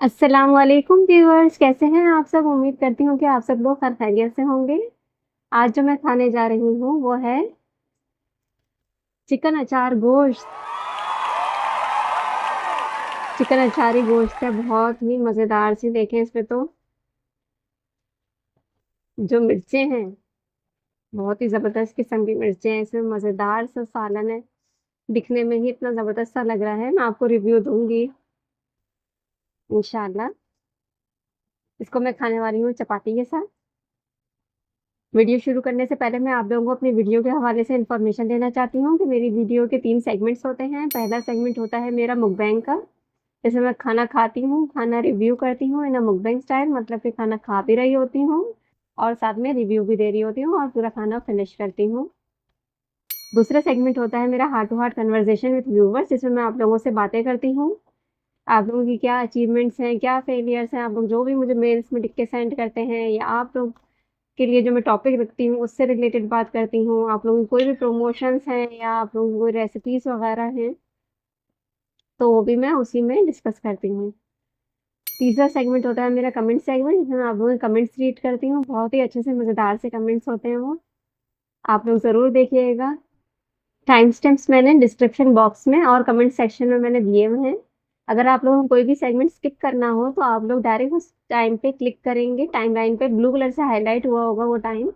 अस्सलाम वालेकुम व्यूअर्स, कैसे हैं आप सब। उम्मीद करती हूँ कि आप सब लोग खैर खैरियत से होंगे। आज जो मैं खाने जा रही हूँ वो है चिकन अचार गोश्त। चिकन अचारी गोश्त है, बहुत ही मज़ेदार सी। देखें इसमें तो जो मिर्चें हैं, बहुत ही ज़बरदस्त किस्म की मिर्चें हैं। इसमें मज़ेदार सा सालन है, दिखने में ही इतना ज़बरदस्त सा लग रहा है। मैं आपको रिव्यू दूंगी इंशाल्लाह। इसको मैं खाने वाली हूँ चपाती के साथ। वीडियो शुरू करने से पहले मैं आप लोगों को अपनी वीडियो के हवाले से इन्फॉर्मेशन देना चाहती हूँ कि मेरी वीडियो के 3 सेगमेंट्स होते हैं। पहला सेगमेंट होता है मेरा मुकबैंग का, जिसमें मैं खाना खाती हूँ, खाना रिव्यू करती हूँ इन अ मुकबैंग स्टाइल, मतलब कि खाना खा भी रही होती हूँ और साथ में रिव्यू भी दे रही होती हूँ और पूरा खाना फिनिश करती हूँ। दूसरा सेगमेंट होता है मेरा heart to heart conversation with viewers, जिसमें मैं आप लोगों से बातें करती हूँ। आप लोगों की क्या अचीवमेंट्स हैं, क्या फेलियर्स हैं, आप लोग जो भी मुझे मेल्स में लिख के सेंड करते हैं, या आप लोग के लिए जो मैं टॉपिक रखती हूँ उससे रिलेटेड बात करती हूँ। आप लोगों की कोई भी प्रमोशंस हैं या आप लोगों की कोई रेसिपीज वगैरह हैं तो वो भी मैं उसी में डिस्कस करती हूँ। तीसरा सेगमेंट होता है मेरा कमेंट सेगमेंट, जिसमें मैं आप लोगों के कमेंट्स रीड करती हूँ। बहुत ही अच्छे से मज़ेदार से कमेंट्स होते हैं वो, आप लोग ज़रूर देखिएगा। टाइम स्टैम्प्स मैंने डिस्क्रिप्शन बॉक्स में और कमेंट सेक्शन में मैंने दिए हुए हैं। अगर आप लोगों को कोई भी सेगमेंट स्किप करना हो तो आप लोग डायरेक्ट उस टाइम पे क्लिक करेंगे, टाइम लाइन पे ब्लू कलर से हाईलाइट हुआ होगा वो टाइम,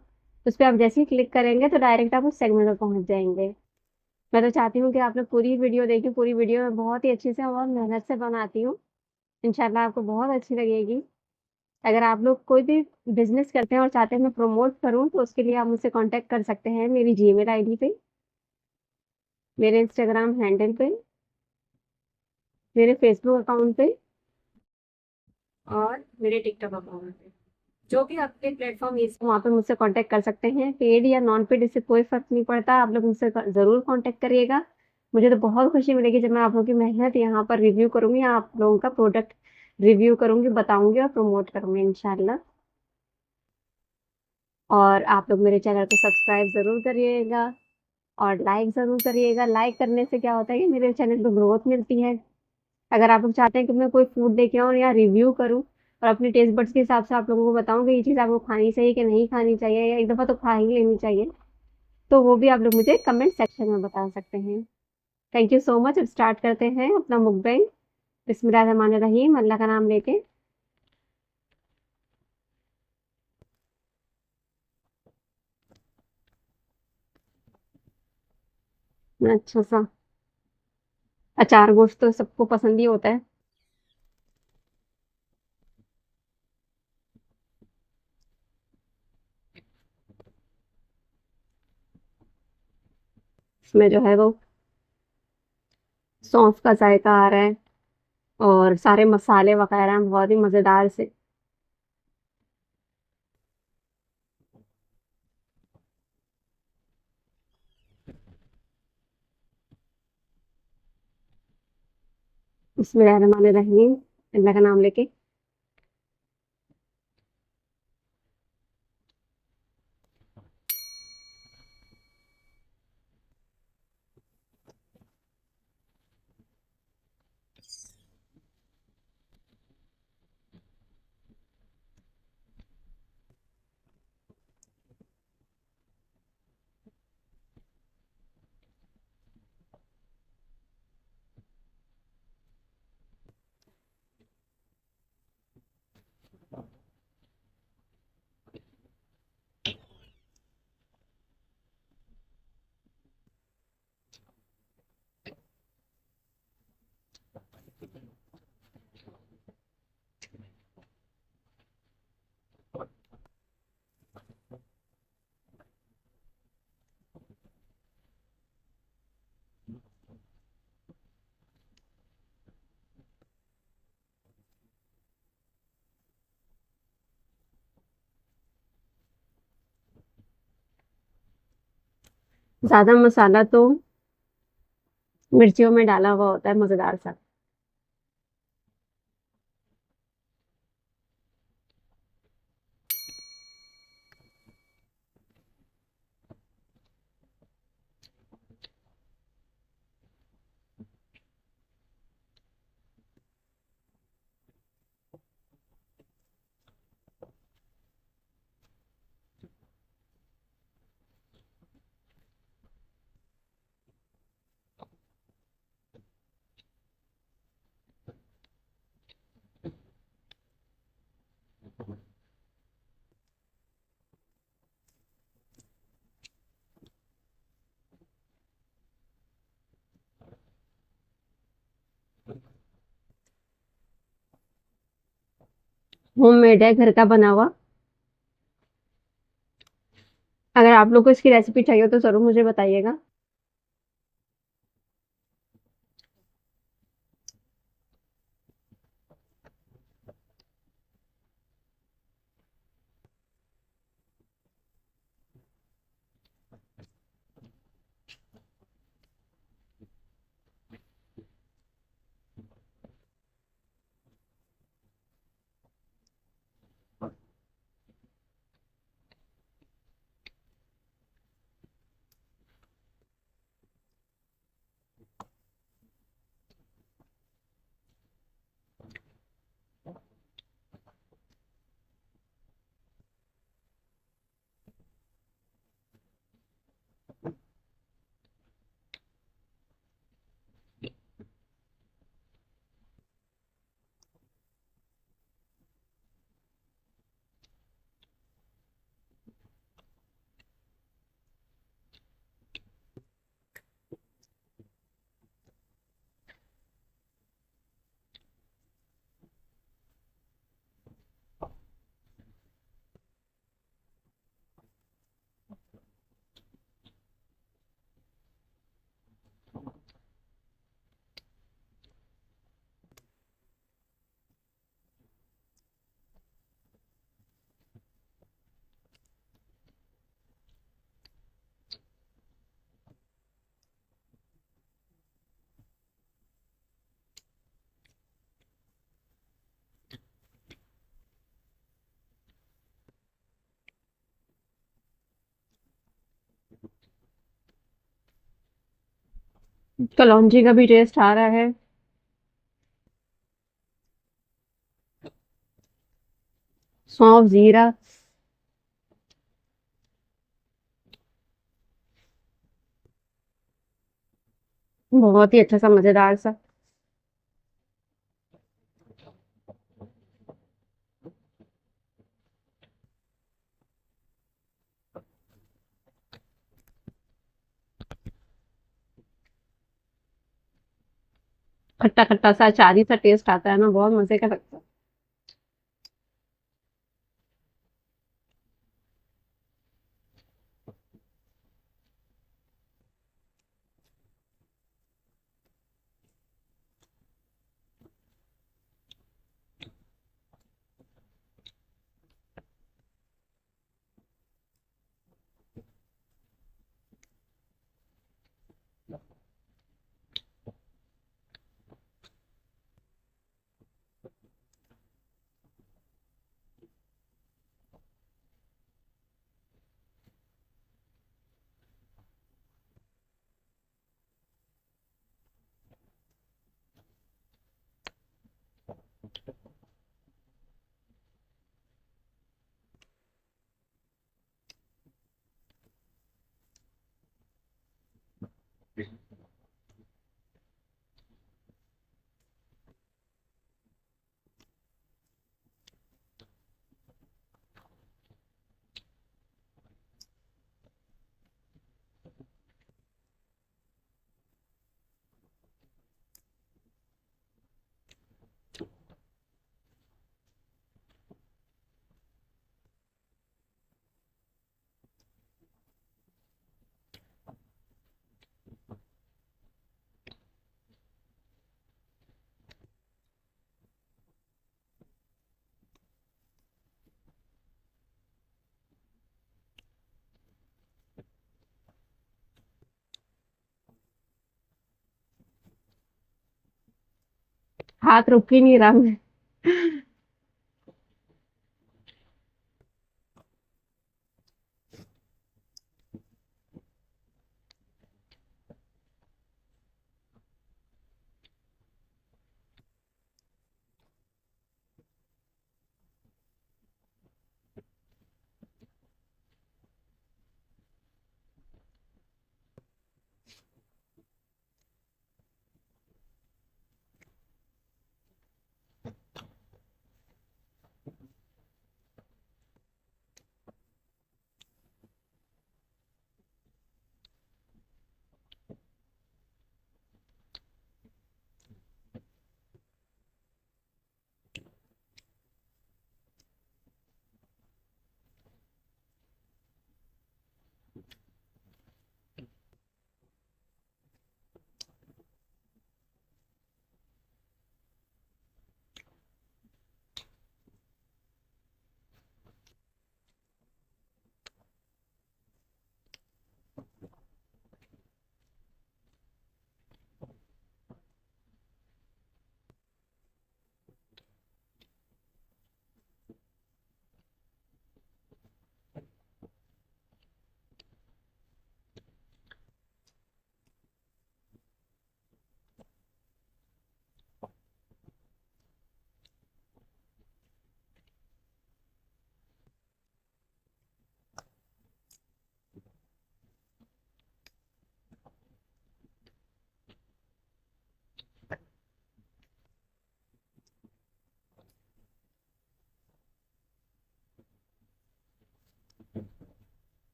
उस पर आप जैसे ही क्लिक करेंगे तो डायरेक्ट आप उस सेगमेंट में पहुंच जाएंगे। मैं तो चाहती हूँ कि आप लोग पूरी वीडियो देखें। पूरी वीडियो मैं बहुत ही अच्छे से और मेहनत से बनाती हूँ, इंशाल्लाह आपको बहुत अच्छी लगेगी। अगर आप लोग कोई भी बिजनेस करते हैं और चाहते हैं मैं प्रमोट करूँ तो उसके लिए आप मुझसे कांटेक्ट कर सकते हैं मेरी जीमेल आईडी पे, मेरे इंस्टाग्राम हैंडल पे, मेरे फेसबुक अकाउंट पे और मेरे टिकटॉक अकाउंट पे। जो भी आपके प्लेटफॉर्म यूज वहाँ पे मुझसे कांटेक्ट कर सकते हैं। पेड या नॉन पेड इससे कोई फर्क नहीं पड़ता, आप लोग मुझसे ज़रूर कांटेक्ट करिएगा। मुझे तो बहुत खुशी मिलेगी जब मैं आप लोगों की मेहनत यहाँ पर रिव्यू करूँगी, आप लोगों का प्रोडक्ट रिव्यू करूँगी, बताऊँगी और प्रमोट करूँगी इंशाल्लाह। और आप लोग मेरे चैनल को सब्सक्राइब ज़रूर करिएगा और लाइक ज़रूर करिएगा। लाइक करने से क्या होता है कि मेरे चैनल को ग्रोथ मिलती है। अगर आप लोग चाहते हैं कि मैं कोई फूड लेके आऊँ या रिव्यू करूँ और अपने टेस्ट बड्स के हिसाब से आप लोगों को बताऊँ कि ये चीज़ आपको खानी चाहिए कि नहीं खानी चाहिए, या एक दफ़ा तो खा ही लेनी चाहिए, तो वो भी आप लोग मुझे कमेंट सेक्शन में बता सकते हैं। Thank you so much. अब स्टार्ट करते हैं अपना मुकबैंग। बिस्मिल्लाहिर्रहमानिर्रहीम, अल्लाह का नाम लेके। अच्छा सा अचार गोश्त तो सबको पसंद ही होता है। इसमें जो है वो सौंफ का जायका आ रहा है और सारे मसाले वगैरह हैं बहुत ही मज़ेदार से। बिस्मिल्लाहिर्रहमानिर्रहीम, अल्लाह का नाम लेके। ज़्यादा मसाला तो मिर्चियों में डाला हुआ होता है, मज़ेदार सा। होममेड है, घर का बना हुआ। अगर आप लोग को इसकी रेसिपी चाहिए हो तो ज़रूर मुझे बताइएगा। कलौंजी का भी टेस्ट आ रहा है। सौंफ, जीरा। बहुत ही अच्छा सा मज़ेदार सा। खट्टा-खट्टा सा अचारी सा टेस्ट आता है ना, बहुत मज़े का लगता है। हाथ रुक ही नहीं रहा मैं।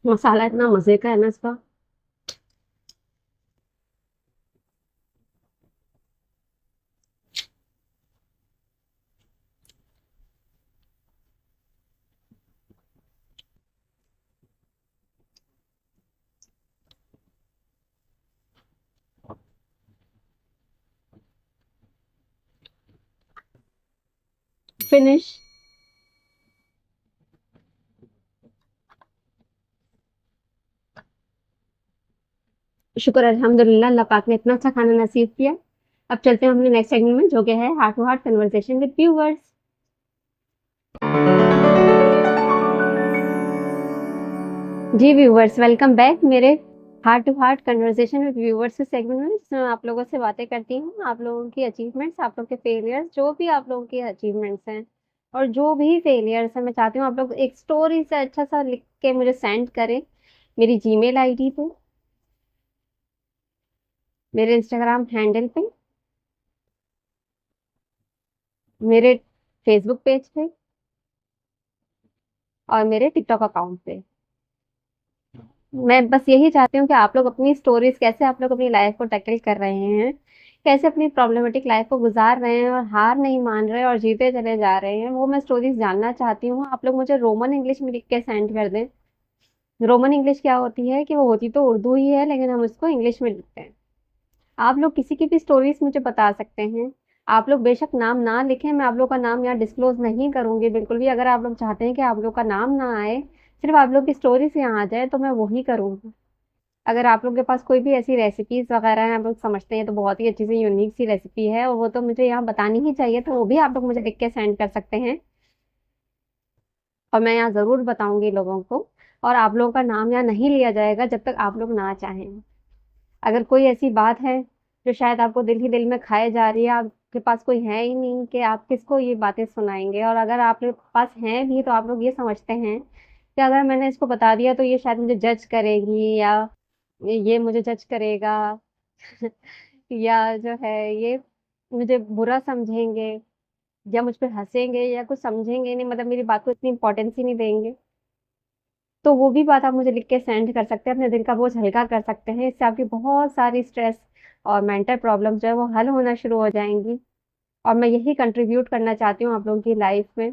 मसाला इतना मजे का है ना इसका। फिनिश। शुक्र अल्हम्दुलिल्लाह, अल्लाह पाक ने इतना अच्छा खाना नसीब किया। अब चलते हैं अपने नेक्स्ट सेगमेंट में, जो कि है heart to heart conversation with viewers. जी व्यूअर्स, वेलकम बैक मेरे heart to heart conversation with viewers के सेगमेंट में, जिसमें मैं आप लोगों से बातें करती हूँ, आप लोगों की अचीवमेंट्स, आप लोगों के फेलियर्स, जो भी आप लोगों की अचीवमेंट्स हैं और जो भी फेलियर्स हैं, मैं चाहती हूँ आप लोग एक स्टोरी से अच्छा सा लिख के मुझे सेंड करें मेरी जीमेल आईडी पे, मेरे इंस्टाग्राम हैंडल पे, मेरे फेसबुक पेज पे और मेरे टिकटॉक अकाउंट पे। मैं बस यही चाहती हूँ कि आप लोग अपनी स्टोरीज, कैसे आप लोग अपनी लाइफ को टैकल कर रहे हैं, कैसे अपनी प्रॉब्लमेटिक लाइफ को गुजार रहे हैं और हार नहीं मान रहे और जीते चले जा रहे हैं, वो मैं स्टोरीज जानना चाहती हूँ। आप लोग मुझे रोमन इंग्लिश में लिख के सेंड कर दें। रोमन इंग्लिश क्या होती है कि वो होती तो उर्दू ही है, लेकिन हम उसको इंग्लिश में लिखते हैं। आप लोग किसी की भी स्टोरीज मुझे बता सकते हैं। आप लोग बेशक नाम ना लिखें, मैं आप लोग का नाम यहाँ डिस्क्लोज नहीं करूंगी बिल्कुल भी। अगर आप लोग चाहते हैं कि आप लोग का नाम ना आए, सिर्फ आप लोग की स्टोरीज यहाँ आ जाए, तो मैं वही करूंगी। अगर आप लोग के पास कोई भी ऐसी रेसिपीज वगैरह हैं, आप लोग समझते हैं तो बहुत ही अच्छी सी यूनिक सी रेसिपी है और वो तो मुझे यहाँ बतानी ही चाहिए, तो वो भी आप लोग मुझे लिख के सेंड कर सकते हैं और मैं यहाँ जरूर बताऊंगी लोगों को। और आप लोगों का नाम यहाँ नहीं लिया जाएगा जब तक आप लोग ना चाहें। अगर कोई ऐसी बात है जो शायद आपको दिल ही दिल में खाए जा रही है, आपके पास कोई है ही नहीं कि आप किसको ये बातें सुनाएंगे, और अगर आपके पास हैं भी तो आप लोग ये समझते हैं कि अगर मैंने इसको बता दिया तो ये शायद मुझे जज करेगी, या ये मुझे जज करेगा या जो है ये मुझे बुरा समझेंगे, या मुझ पे हंसेंगे, या कुछ समझेंगे नहीं, मतलब मेरी बात को इतनी इंपॉर्टेंस ही नहीं देंगे, तो वो भी बात आप मुझे लिख के सेंड कर सकते हैं। अपने दिल का बोझ हल्का कर सकते हैं। इससे आपकी बहुत सारी स्ट्रेस और मेंटल प्रॉब्लम जो है वो हल होना शुरू हो जाएंगी। और मैं यही कंट्रीब्यूट करना चाहती हूँ आप लोगों की लाइफ में।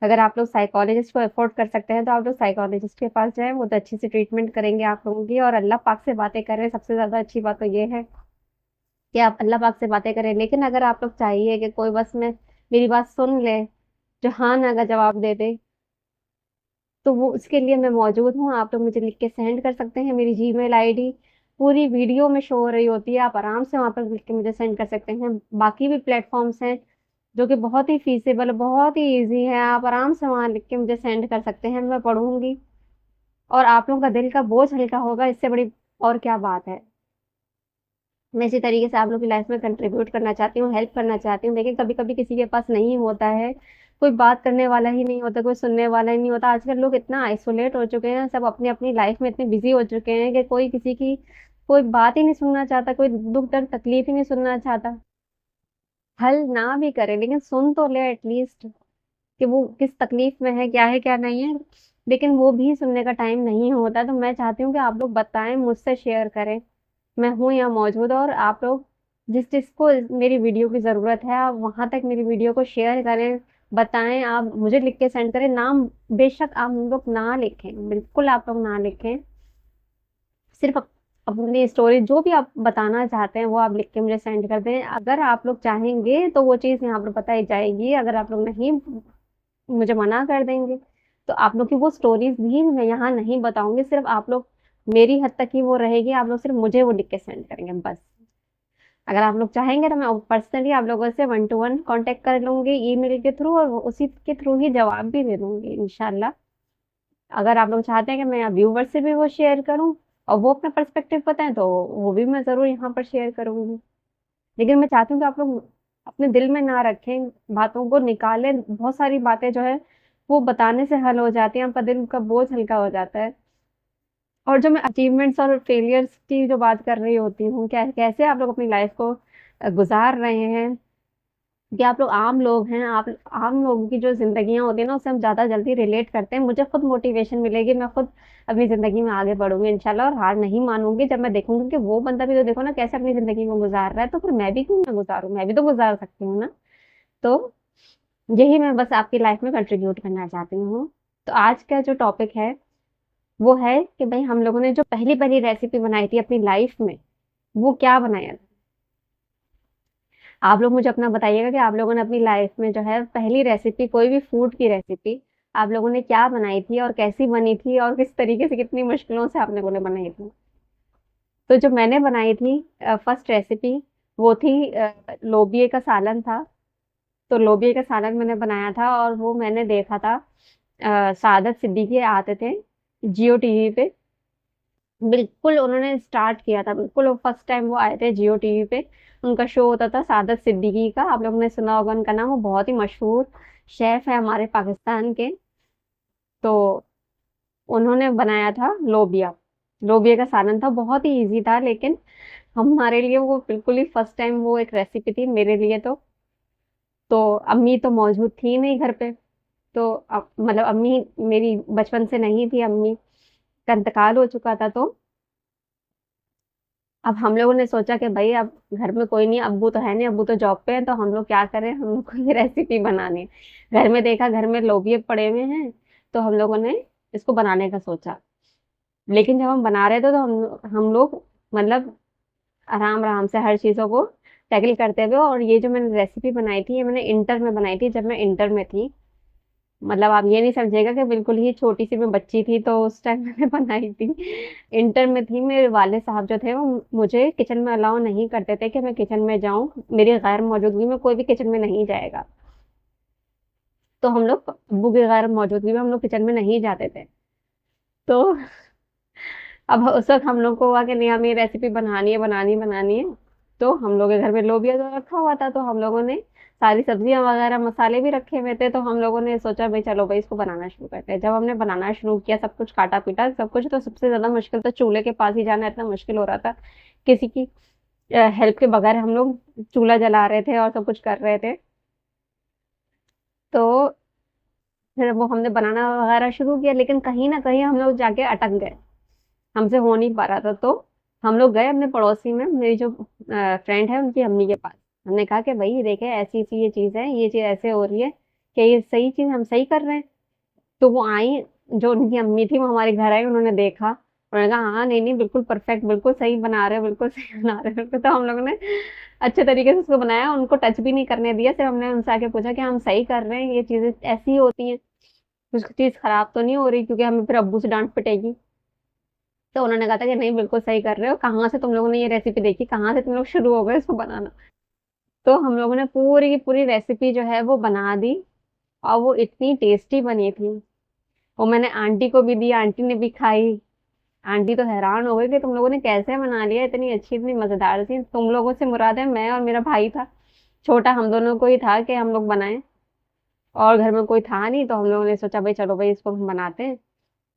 अगर आप लोग साइकोलॉजिस्ट को अफोर्ड कर सकते हैं तो आप लोग साइकोलॉजिस्ट के पास जाएं, वो तो अच्छी सी ट्रीटमेंट करेंगे आप लोगों की। और अल्लाह पाक से बातें करें, सबसे ज्यादा अच्छी बात तो ये है कि आप अल्लाह पाक से बातें करें। लेकिन अगर आप लोग चाहिए कि कोई बस में मेरी बात सुन ले, जो हाँ ना का जवाब दे दे, तो वो उसके लिए मैं मौजूद हूँ। आप लोग मुझे लिख के सेंड कर सकते हैं। मेरी जीमेल आईडी पूरी वीडियो में शो हो रही होती है, आप आराम से वहां पर लिख के मुझे सेंड कर सकते हैं। बाकी भी प्लेटफॉर्म्स हैं जो कि बहुत ही फीसेबल, बहुत ही इजी है, आप आराम से वहां लिख के मुझे सेंड कर सकते हैं, मैं पढ़ूंगी और आप लोगों का दिल का बोझ हल्का होगा। इससे बड़ी और क्या बात है। मैं इसी तरीके से आप लोग की लाइफ में कंट्रीब्यूट करना चाहती हूँ, हेल्प करना चाहती हूँ। देखिए कभी कभी किसी के पास नहीं होता है, कोई बात करने वाला ही नहीं होता, कोई सुनने वाला ही नहीं होता। आजकल लोग इतना आइसोलेट हो चुके हैं, सब अपनी अपनी लाइफ में इतने बिजी हो चुके हैं कि कोई किसी की कोई बात ही नहीं सुनना चाहता, कोई दुख दर्द तकलीफ ही नहीं सुनना चाहता। हल ना भी करे लेकिन सुन तो ले एटलीस्ट, कि वो किस तकलीफ में है क्या नहीं है। लेकिन वो भी सुनने का टाइम नहीं होता। तो मैं चाहती हूँ कि आप लोग बताएं, मुझसे शेयर करें। मैं हूँ यहाँ मौजूद, और आप लोग जिस जिसको मेरी वीडियो की ज़रूरत है, आप वहां तक मेरी वीडियो को शेयर करें, बताएं, आप मुझे लिख के सेंड करें। नाम बेशक आप लोग ना लिखें, बिल्कुल आप लोग ना लिखें। सिर्फ अपनी स्टोरी जो भी आप बताना चाहते हैं वो आप लिख के मुझे सेंड कर दें। अगर आप लोग चाहेंगे तो वो चीज़ यहाँ पर बताई जाएगी, अगर आप लोग नहीं मुझे मना कर देंगे तो आप लोग की वो स्टोरीज भी मैं यहाँ नहीं बताऊंगी। सिर्फ आप लोग मेरी हद तक ही वो रहेगी, आप लोग सिर्फ मुझे वो लिख के सेंड करेंगे बस। अगर आप लोग चाहेंगे तो मैं पर्सनली आप लोगों से 1 to 1 कांटेक्ट कर लूंगी ईमेल के थ्रू, और उसी के थ्रू ही जवाब भी दे दूंगी इंशाल्लाह। अगर आप लोग चाहते हैं कि मैं व्यूवर से भी वो शेयर करूं और वो अपना पर्सपेक्टिव बताएं, तो वो भी मैं जरूर यहाँ पर शेयर करूंगी। लेकिन मैं चाहती हूँ कि आप लोग अपने दिल में ना रखें, बातों को निकालें। बहुत सारी बातें जो है वो बताने से हल हो जाती हैं, आपका दिल का बोझ हल्का हो जाता है। और जो मैं अचीवमेंट्स और फेलियर्स की जो बात कर रही होती हूँ, कैसे आप लोग अपनी लाइफ को गुजार रहे हैं, कि आप लोग आम लोग हैं, आप आम लोगों की जो जिंदगियां होती है ना, उससे हम ज्यादा जल्दी रिलेट करते हैं। मुझे खुद मोटिवेशन मिलेगी, मैं खुद अपनी जिंदगी में आगे बढ़ूंगी इंशाल्लाह, और हार नहीं मानूंगी जब मैं देखूंगी कि वो बंदा भी तो देखो ना कैसे अपनी जिंदगी में गुजार रहा है, तो फिर मैं भी क्यों ना गुजारूं, मैं भी तो गुजार सकती हूँ ना। तो यही मैं बस आपकी लाइफ में कंट्रीब्यूट करना चाहती हूँ। तो आज का जो टॉपिक है वो है कि भाई हम लोगों ने जो पहली पहली रेसिपी बनाई थी अपनी लाइफ में, वो क्या बनाया था। आप लोग मुझे अपना बताइएगा कि आप लोगों ने अपनी लाइफ में जो है पहली रेसिपी, कोई भी फूड की रेसिपी आप लोगों ने क्या बनाई थी और कैसी बनी थी और किस तरीके से, कितनी मुश्किलों से आप लोगों ने बनाई थी। तो जो मैंने बनाई थी फर्स्ट रेसिपी, वो थी लोबिये का सालन था। तो लोबिये का सालन मैंने बनाया था और वो मैंने देखा था, सादत सिद्दीकी आते थे जियो टीवी पे। बिल्कुल उन्होंने स्टार्ट किया था, बिल्कुल वो फर्स्ट टाइम वो आए थे जियो टीवी पे। उनका शो होता था सादत सिद्दीकी का, आप लोगों ने सुना होगा उनका नाम। वो बहुत ही मशहूर शेफ है हमारे पाकिस्तान के। तो उन्होंने बनाया था लोबिया। लोबिया का सालन था, बहुत ही इजी था, लेकिन हमारे लिए वो बिल्कुल ही फर्स्ट टाइम वो एक रेसिपी थी मेरे लिए। तो अम्मी तो मौजूद थी नहीं घर पे। तो मतलब अम्मी मेरी बचपन से नहीं थी, अम्मी का इंतकाल हो चुका था। तो अब हम लोगों ने सोचा कि भाई अब घर में कोई नहीं, अब्बू तो है नहीं, अब्बू तो जॉब पे है, तो हम लोग क्या करें, हम लोग को ये रेसिपी बनानी है। घर में देखा, घर में लोबिये पड़े हुए हैं, तो हम लोगों ने इसको बनाने का सोचा। लेकिन जब हम बना रहे थे तो हम लोग मतलब आराम-आराम से हर चीज़ों को टैकल करते हुए, और ये जो मैंने रेसिपी बनाई थी, ये मैंने इंटर में बनाई थी, जब मैं इंटर में थी। मतलब आप ये नहीं समझिएगा कि बिल्कुल ही छोटी-सी मैं बच्ची थी तो उस टाइम मैंने बनाई थी। इंटर में थी, मेरे वालिद साहब जो थे वो मुझे किचन में अलाउ नहीं करते थे कि मैं किचन में जाऊँ, मेरी गैर मौजूदगी में कोई भी किचन में नहीं जाएगा। तो हम लोग अब्बू की गैर मौजूदगी में हम लोग किचन में नहीं जाते थे। तो अब उस वक़्त हम लोग को हुआ कि नहीं, हमें ये रेसिपी बनानी है, बनानी है, बनानी है। तो हम लोग के घर में लोबिया तो रखा हुआ था, तो हम लोगों ने सारी सब्जियाँ वगैरह मसाले भी रखे हुए थे, तो हम लोगों ने सोचा भई चलो भई इसको बनाना शुरू करते हैं। जब हमने बनाना शुरू किया, सब कुछ काटा-पीटा सब कुछ, तो सबसे ज़्यादा मुश्किल तो चूल्हे के पास ही जाना इतना मुश्किल हो रहा था। किसी की हेल्प के बगैर हम लोग चूल्हा जला रहे थे और सब कुछ कर रहे थे। तो फिर वो हमने बनाना वगैरह शुरू किया, लेकिन कहीं न कहीं हम लोग जाके अटक गए। हमसे हो नहीं पा रहा था, तो हम लोग गए अपने पड़ोसी में, मेरी जो फ्रेंड है उनकी अम्मी के पास। हमने कहा कि भई देखें ऐसी-ऐसी ये चीज़ है, ये चीज़ ऐसे हो रही है, क्या ये सही चीज़ हम सही कर रहे हैं? तो वो आईं, जो उनकी अम्मी थी वो हमारे घर आई, उन्होंने देखा, उन्होंने कहा हाँ, नहीं-नहीं बिल्कुल परफेक्ट, बिल्कुल सही बना रहे हो, बिल्कुल सही बना रहे हो। बिल्कुल, तो हम लोगों ने अच्छे तरीके से उसको बनाया, उनको टच भी नहीं करने दिया, सिर्फ हमने उनसे आके पूछा कि हम सही कर रहे हैं, ये चीज़ें ऐसी ही होती हैं, कुछ चीज़ खराब तो नहीं हो रही? क्योंकि हमें फिर अब्बू से डाँट पिटेगी। तो उन्होंने कहा था कि नहीं बिल्कुल सही कर रहे हो, कहाँ से तुम लोगों ने ये रेसिपी देखी, कहाँ से तुम लोग शुरू हो गए इसको बनाना। तो हम लोगों ने पूरी की पूरी रेसिपी जो है वो बना दी, और वो इतनी टेस्टी बनी थी। वो मैंने आंटी को भी दी, आंटी ने भी खाई। आंटी तो हैरान हो गई कि तुम लोगों ने कैसे बना लिया, इतनी अच्छी, इतनी मज़ेदार थी। तुम लोगों से मुराद है मैं और मेरा भाई था। छोटा हम दोनों को ही था कि हम लोग बनाएँ, और घर में कोई था नहीं, तो हम लोगों ने सोचा भई चलो भई इसको हम बनाते हैं।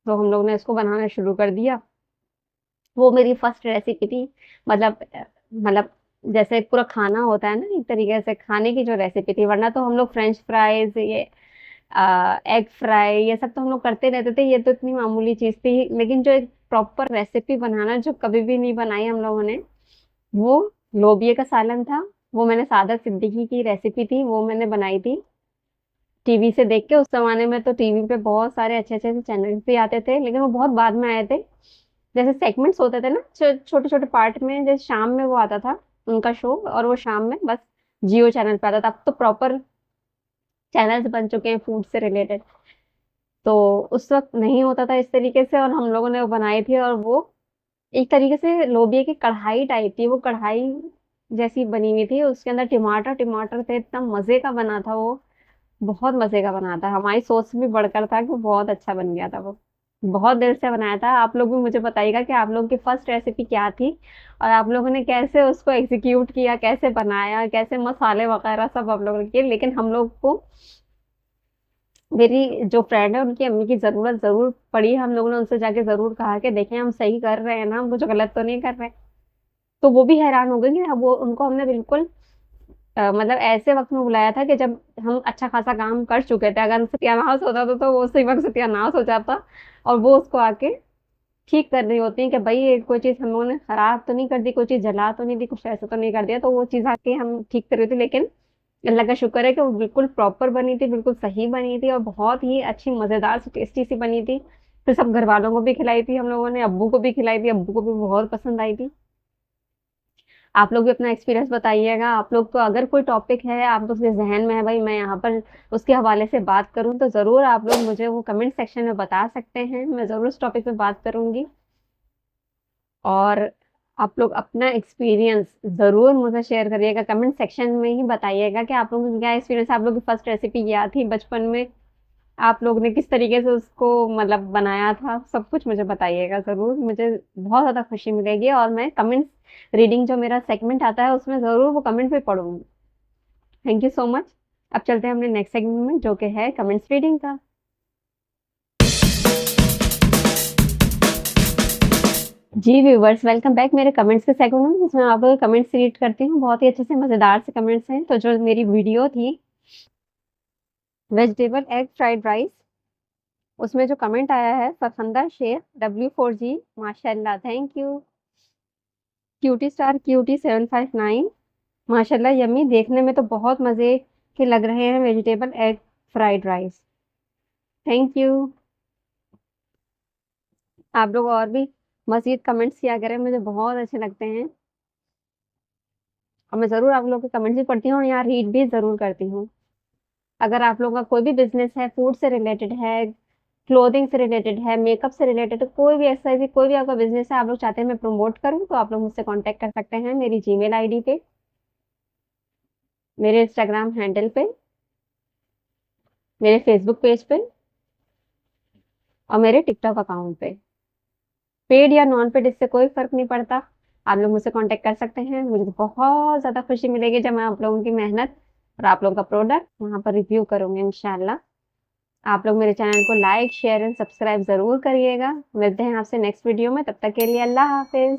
तो हम लोग ने इसको बनाना शुरू कर दिया। वो मेरी फर्स्ट रेसिपी थी। मतलब मतलब जैसे पूरा खाना होता है ना, एक तरीके से खाने की जो रेसिपी थी, वरना तो हम लोग फ्रेंच फ्राइज़, ये एग फ्राई, ये सब तो हम लोग करते रहते थे, ये तो इतनी मामूली चीज़ थी। लेकिन जो एक प्रॉपर रेसिपी बनाना जो कभी भी नहीं बनाई हम लोगों ने, वो लोबिया का सालन था। वो मैंने सादा सिद्दीकी की रेसिपी थी, वो मैंने बनाई थी टीवी से देख के। उस ज़माने में तो टीवी पे बहुत सारे अच्छे-अच्छे चैनल्स भी आते थे, लेकिन वो बहुत बाद में आए थे। जैसे सेगमेंट्स होते थे ना, छोटे-छोटे पार्ट में, जैसे शाम में वो आता था उनका शो, और वो शाम में बस जियो चैनल पे आता था। अब तो प्रॉपर चैनल्स बन चुके हैं फूड से रिलेटेड। तो उस वक़्त नहीं होता था इस तरीके से, और हम लोगों ने वो बनाई थी, और वो एक तरीके से लोबिया की कढ़ाई टाइप थी। वो कढ़ाई जैसी बनी हुई थी, उसके अंदर टमाटर थे, इतना मज़े का बना था वो, बहुत मज़े का बना था। हमारी सोच से भी बढ़कर था कि वो बहुत अच्छा बन गया था वो। बहुत दिल से बनाया था। आप लोग भी मुझे बताइएगा कि आप लोगों की फर्स्ट रेसिपी क्या थी, और आप लोगों ने कैसे उसको एग्ज़ीक्यूट किया, कैसे बनाया, कैसे मसाले वग़ैरह सब आप लोगों ने किए। लेकिन हम लोग को, मेरी जो फ्रेंड है उनकी अम्मी की ज़रूरत ज़रूर पड़ी। हम लोगों ने उनसे जाके ज़रूर कहा कि देखें हम सही कर रहे हैं ना, हम कुछ गलत तो नहीं कर रहे। तो वो भी हैरान हो गई कि वो, उनको हमने बिल्कुल मतलब ऐसे वक़्त में बुलाया था कि जब हम अच्छा खासा काम कर चुके थे। अगर सत्यानाश होता तो वो उसी वक़्त सत्यानाश हो जाता, और वो उसको आके ठीक कर रही होती हैं कि भई ये कोई चीज़ हम लोगों ने खराब तो नहीं कर दी, कोई चीज़ जला तो नहीं दी, कुछ ऐसा तो नहीं कर दिया। तो वो चीज़ आके हम ठीक कर रही थी, लेकिन अल्लाह का शुक्र है कि वो बिल्कुल प्रॉपर बनी थी, बिल्कुल सही बनी थी, और बहुत ही अच्छी मज़ेदार सी टेस्टी सी बनी थी। फिर सब घरवालों को भी खिलाई थी हम लोगों ने, अब्बू को भी खिलाई थी, अब्बू को भी बहुत पसंद आई थी। आप लोग भी अपना एक्सपीरियंस बताइएगा। आप लोग को अगर कोई टॉपिक है, आप लोग के ज़हन में है भई मैं यहाँ पर उसके हवाले से बात करूँ, तो ज़रूर आप लोग मुझे वो कमेंट सेक्शन में बता सकते हैं। मैं ज़रूर उस टॉपिक पे बात करूँगी। और आप लोग अपना एक्सपीरियंस ज़रूर मुझसे शेयर करिएगा, कमेंट सेक्शन में ही बताइएगा कि आप लोगों का क्या एक्सपीरियंस है, आप लोगों की फर्स्ट रेसिपी क्या थी बचपन में, आप लोग ने किस तरीके से उसको मतलब बनाया था, सब कुछ मुझे बताइएगा ज़रूर। मुझे बहुत ज़्यादा खुशी मिलेगी, और मैं कमेंट्स रीडिंग जो मेरा सेगमेंट आता है उसमें ज़रूर वो कमेंट भी पढ़ूँगी। Thank you so much. अब चलते हैं अपने नेक्स्ट सेगमेंट में, जो कि है कमेंट्स रीडिंग का। जी व्यूअर्स, वेलकम बैक मेरे कमेंट्स के सेगमेंट में, जिसमें आप लोग कमेंट्स रीड करती हूँ। बहुत ही अच्छे से मज़ेदार से कमेंट्स हैं। तो जो मेरी वीडियो थी वेजिटेबल एग फ्राइड राइस, उसमें जो कमेंट आया है फरखंदा शेख W4G, माशाल्लाह, thank you. Cutie star cutie 759, माशाल्लाह यम्मी, देखने में तो बहुत मज़े के लग रहे हैं vegetable egg fried rice, thank you. आप लोग और भी मज़ीद कमेंट्स किया करें, मुझे बहुत अच्छे लगते हैं और मैं ज़रूर आप लोगों के कमेंट्स भी पढ़ती हूँ और यहाँ रीड भी ज़रूर करती हूँ। अगर आप लोगों का कोई भी बिज़नेस है, फूड से रिलेटेड है, क्लोथिंग से रिलेटेड है, मेकअप से रिलेटेड है, कोई भी एक्सरसाइज़ कोई भी आपका बिज़नेस है, आप लोग चाहते हैं मैं प्रमोट करूँ, तो आप लोग मुझसे कॉन्टैक्ट कर सकते हैं मेरी जीमेल आईडी पे, मेरे इंस्टाग्राम हैंडल पे, मेरे फेसबुक पेज पे और मेरे टिकटॉक अकाउंट पे। पेड या नॉन पेड इससे कोई फ़र्क नहीं पड़ता। आप लोग मुझसे कॉन्टैक्ट कर सकते हैं। मुझे बहुत ज़्यादा खुशी मिलेगी जब मैं आप लोगों की मेहनत और आप लोगों का प्रोडक्ट वहाँ पर रिव्यू करूँगी इंशाल्लाह। आप लोग मेरे चैनल को लाइक, शेयर एंड सब्सक्राइब ज़रूर करिएगा। मिलते हैं आपसे नेक्स्ट वीडियो में, तब तक के लिए अल्लाह हाफ़िज़।